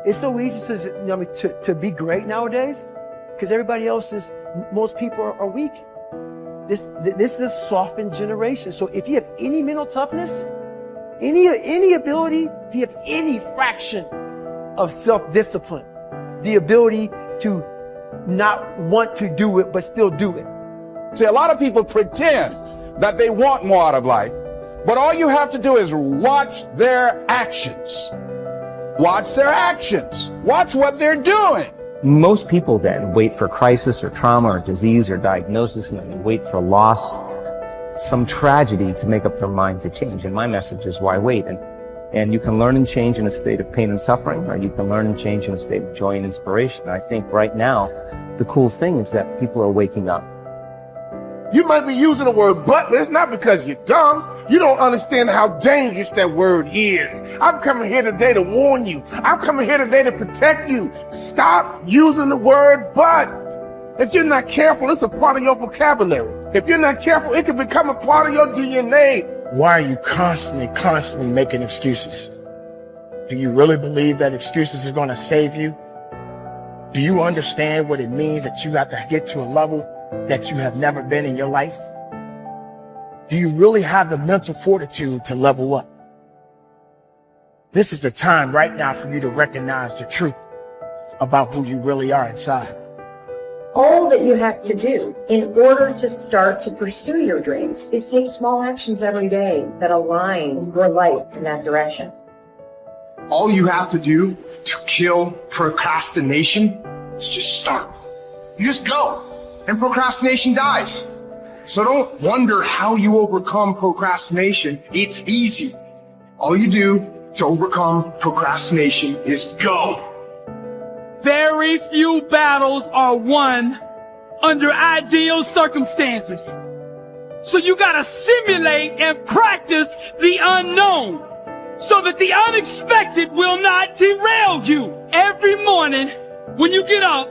It's so easy to be great nowadays because most people are weak. This is a softened generation. So if you have any mental toughness, any ability, if you have any fraction of self-discipline, the ability to not want to do it but still do it. See, a lot of people pretend that they want more out of life, but all you have to do is watch their actions. Watch their actions. Watch what they're doing. Most people then wait for crisis or trauma or disease or diagnosis, and then they wait for loss, some tragedy to make up their mind to change. And my message is, why wait? And you can learn and change in a state of pain and suffering, or you can learn and change in a state of joy and inspiration. And I think right now, the cool thing is that people are waking up. You might be using the word but it's not because you're dumb. You don't understand how dangerous that word is. I'm coming here today to warn you. I'm coming here today to protect you. Stop using the word but. If you're not careful, it's a part of your vocabulary. If you're not careful, it can become a part of your DNA. Why are you constantly making excuses? Do you really believe that excuses are going to save you? Do you understand what it means that you have to get to a level that you have never been in your life? Do you really have the mental fortitude to level up? This is the time right now for you to recognize the truth about who you really are inside. All that you have to do in order to start to pursue your dreams is take small actions every day that align your life in that direction. All you have to do to kill procrastination is just start. You just go, and procrastination dies. So don't wonder how you overcome procrastination. It's easy. All you do to overcome procrastination is go. Very few battles are won under ideal circumstances. So you gotta simulate and practice the unknown so that the unexpected will not derail you. Every morning when you get up,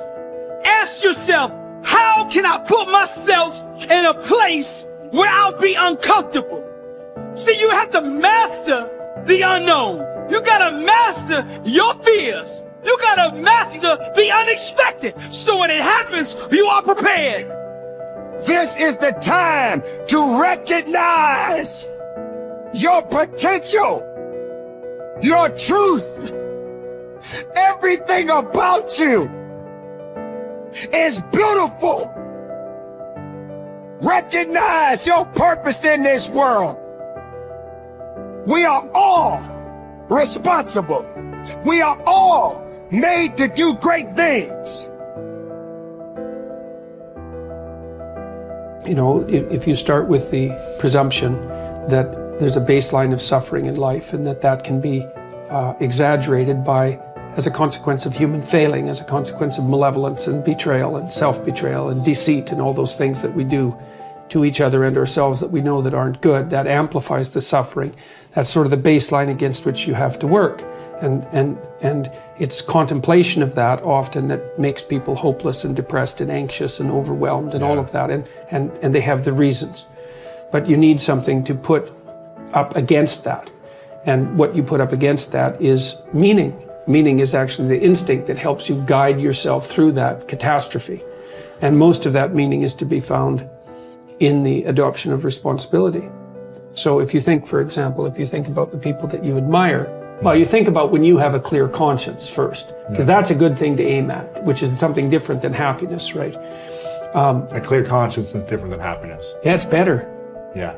ask yourself, how can I put myself in a place where I'll be uncomfortable? See, you have to master the unknown. You gotta master your fears. You gotta master the unexpected, so when it happens, you are prepared. This is the time to recognize your potential, your truth. Everything about you is beautiful. Recognize your purpose in this world. We are all responsible. We are all made to do great things. You know, if you start with the presumption that there's a baseline of suffering in life and that can be exaggerated as a consequence of human failing, as a consequence of malevolence and betrayal and self-betrayal and deceit and all those things that we do to each other and ourselves that we know that aren't good, that amplifies the suffering. That's sort of the baseline against which you have to work. And it's contemplation of that often that makes people hopeless and depressed and anxious and overwhelmed and all of that, and they have the reasons. But you need something to put up against that. And what you put up against that is meaning. Meaning is actually the instinct that helps you guide yourself through that catastrophe. And most of that meaning is to be found in the adoption of responsibility. So if you think, for example, if you think about the people that you admire, well, you think about when you have a clear conscience first, because that's a good thing to aim at, which is something different than happiness, right? A clear conscience is different than happiness. Yeah, it's better. Yeah.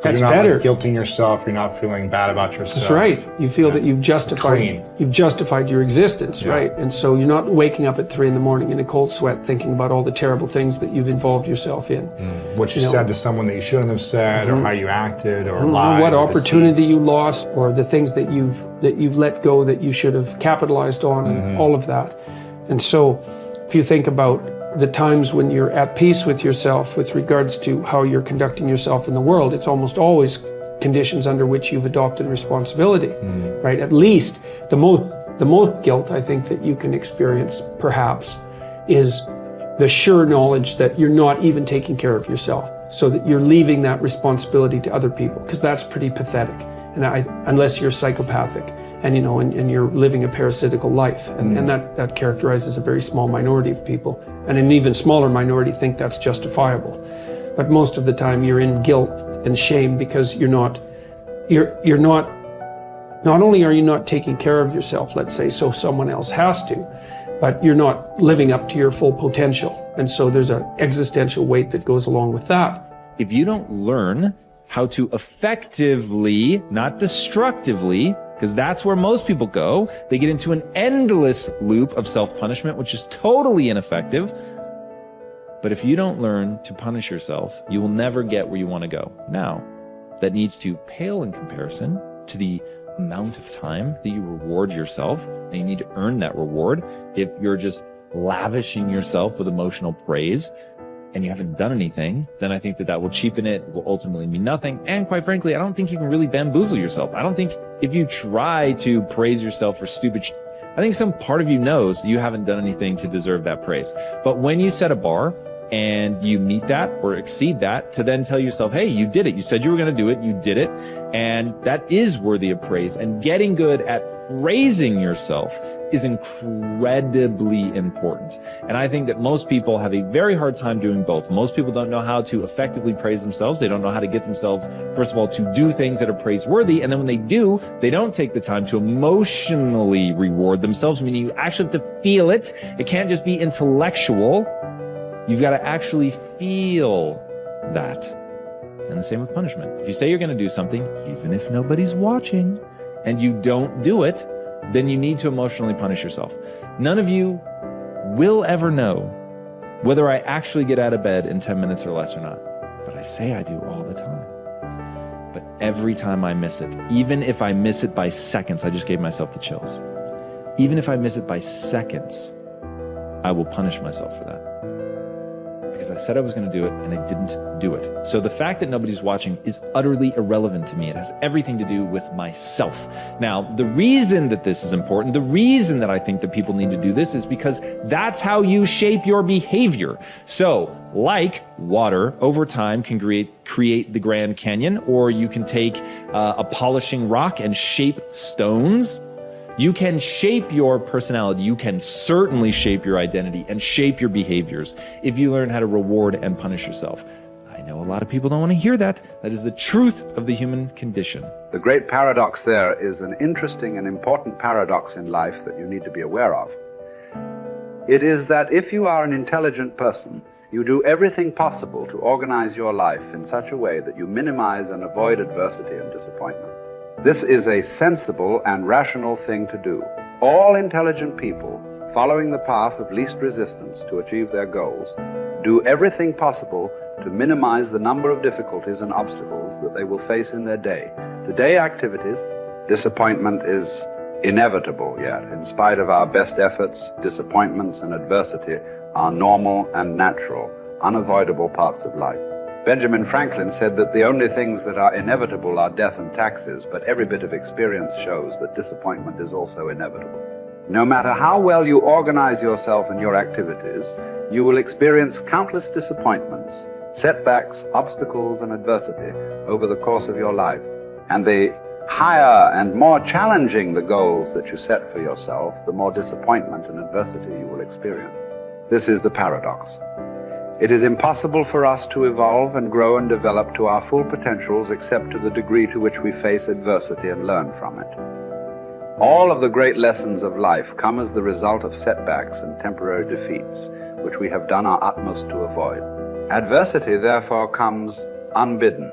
That's you're not better. Like guilting yourself. You're not feeling bad about yourself. That's right. You feel that you've justified your existence, right? And so you're not waking up at 3 a.m. in a cold sweat thinking about all the terrible things that you've involved yourself in. What you said to someone that you shouldn't have said, or how you acted, or lied. What opportunity you lost, or the things that you've let go that you should have capitalized on, and all of that. And so if you think about the times when you're at peace with yourself with regards to how you're conducting yourself in the world, it's almost always conditions under which you've adopted responsibility, right? At least the most guilt I think that you can experience perhaps is the sure knowledge that you're not even taking care of yourself, so that you're leaving that responsibility to other people, because that's pretty pathetic. And unless you're psychopathic. and you're living a parasitical life, and that characterizes a very small minority of people, and an even smaller minority think that's justifiable. But most of the time you're in guilt and shame because not only are you not taking care of yourself, let's say, so someone else has to, but you're not living up to your full potential. And so there's an existential weight that goes along with that. If you don't learn how to effectively, not destructively, because that's where most people go, they get into an endless loop of self-punishment, which is totally ineffective. But if you don't learn to punish yourself, you will never get where you want to go. Now, that needs to pale in comparison to the amount of time that you reward yourself, and you need to earn that reward. If you're just lavishing yourself with emotional praise and you haven't done anything, then I think that will cheapen it, will ultimately mean nothing. And quite frankly, I don't think you can really bamboozle yourself. I don't think if you try to praise yourself for stupid I think some part of you knows you haven't done anything to deserve that praise. But when you set a bar and you meet that or exceed that, to then tell yourself, hey, you did it. You said you were going to do it. You did it. And that is worthy of praise. And getting good at praising yourself is incredibly important. And I think that most people have a very hard time doing both. Most people don't know how to effectively praise themselves. They don't know how to get themselves, first of all, to do things that are praiseworthy. And then when they do, they don't take the time to emotionally reward themselves, meaning you actually have to feel it. It can't just be intellectual. You've got to actually feel that. And the same with punishment. If you say you're going to do something, even if nobody's watching, and you don't do it, then you need to emotionally punish yourself. None of you will ever know whether I actually get out of bed in 10 minutes or less or not. But I say I do all the time. But every time I miss it, even if I miss it by seconds, I just gave myself the chills. Even if I miss it by seconds, I will punish myself for that. Because I said I was going to do it and I didn't do it. So the fact that nobody's watching is utterly irrelevant to me. It has everything to do with myself. Now, the reason that this is important, the reason that I think that people need to do this is because that's how you shape your behavior. So, like water, over time can create the Grand Canyon, or you can take a polishing rock and shape stones. You can shape your personality. You can certainly shape your identity and shape your behaviors if you learn how to reward and punish yourself. I know a lot of people don't want to hear that. That is the truth of the human condition. The great paradox there is an interesting and important paradox in life that you need to be aware of. It is that if you are an intelligent person, you do everything possible to organize your life in such a way that you minimize and avoid adversity and disappointment. This is a sensible and rational thing to do. All intelligent people, following the path of least resistance to achieve their goals, do everything possible to minimize the number of difficulties and obstacles that they will face in their day. Today activities, disappointment is inevitable yet. In spite of our best efforts, disappointments and adversity are normal and natural, unavoidable parts of life. Benjamin Franklin said that the only things that are inevitable are death and taxes, but every bit of experience shows that disappointment is also inevitable. No matter how well you organize yourself and your activities, you will experience countless disappointments, setbacks, obstacles, and adversity over the course of your life. And the higher and more challenging the goals that you set for yourself, the more disappointment and adversity you will experience. This is the paradox. It is impossible for us to evolve and grow and develop to our full potentials except to the degree to which we face adversity and learn from it. All of the great lessons of life come as the result of setbacks and temporary defeats, which we have done our utmost to avoid. Adversity, therefore, comes unbidden,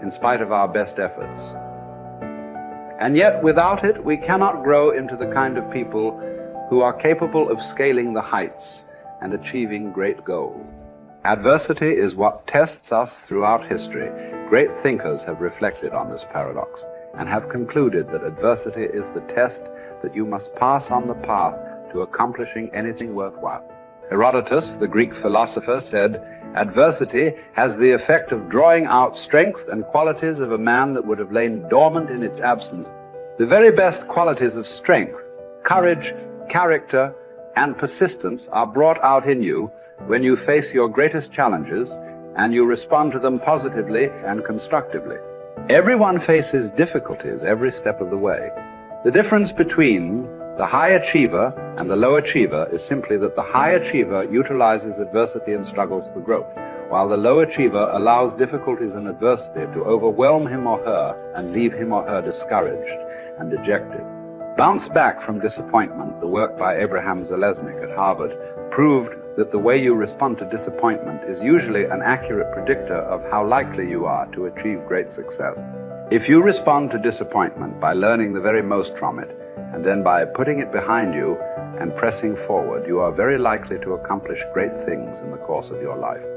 in spite of our best efforts. And yet, without it, we cannot grow into the kind of people who are capable of scaling the heights and achieving great goals. Adversity is what tests us throughout history. Great thinkers have reflected on this paradox and have concluded that adversity is the test that you must pass on the path to accomplishing anything worthwhile. Herodotus, the Greek philosopher, said, "Adversity has the effect of drawing out strength and qualities of a man that would have lain dormant in its absence." The very best qualities of strength, courage, character, and persistence are brought out in you when you face your greatest challenges and you respond to them positively and constructively. Everyone faces difficulties every step of the way. The difference between the high achiever and the low achiever is simply that the high achiever utilizes adversity and struggles for growth, while the low achiever allows difficulties and adversity to overwhelm him or her and leave him or her discouraged and dejected. Bounce Back from Disappointment, the work by Abraham Zeleznik at Harvard, proved that the way you respond to disappointment is usually an accurate predictor of how likely you are to achieve great success. If you respond to disappointment by learning the very most from it, and then by putting it behind you and pressing forward, you are very likely to accomplish great things in the course of your life.